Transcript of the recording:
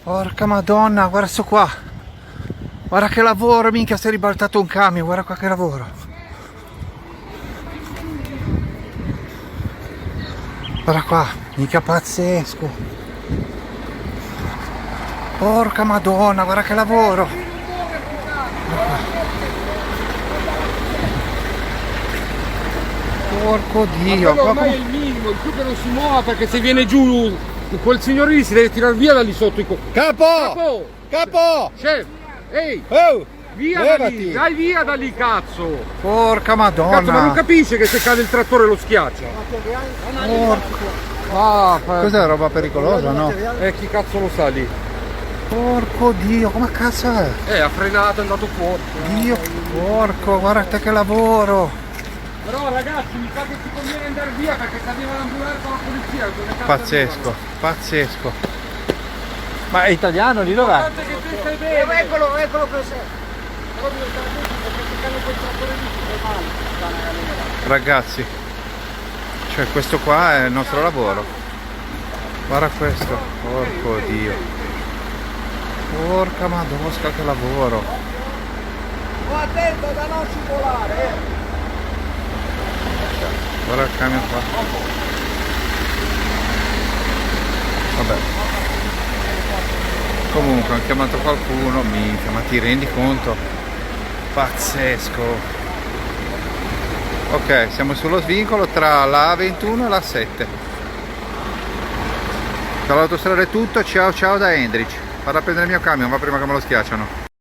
Porca madonna, guarda sto qua. Guarda che lavoro, minchia, si è ribaltato un camion, guarda qua che lavoro. Guarda qua, mica pazzesco. Porca madonna, guarda che lavoro. Porco Dio. Ma ormai è il minimo, il più che non si muova, perché se viene giù quel signore lì si deve tirare via da lì sotto. Capo! Capo! Chef! Ehi! Oh! Via da lì! Dai via da lì, cazzo! Porca madonna! Cazzo, ma non capisce che se cade il trattore lo schiaccia? Cos'è, roba pericolosa, no? Chi cazzo lo sa lì? Porco Dio, come cazzo è? Ha frenato, è andato fuori. Dio, porco, guarda te che lavoro! Però ragazzi, mi sa che ci conviene andare via, perché se arriva l'ambulanza o la polizia. Pazzesco, pazzesco. Ma è italiano lì dov'è? Eccolo cos'è. Ragazzi, cioè questo qua è il nostro lavoro. Guarda questo, porco Dio. Porca madosca che lavoro. Oh, attento da non scivolare, Guarda il camion qua. Vabbè. Comunque hanno chiamato qualcuno, minchia, ma ti rendi conto? Pazzesco. Ok, siamo sullo svincolo tra la A21 e la A7. Dall'autostrada è tutto, ciao ciao da Hendrich. Vado a prendere il mio camion, ma prima che me lo schiacciano.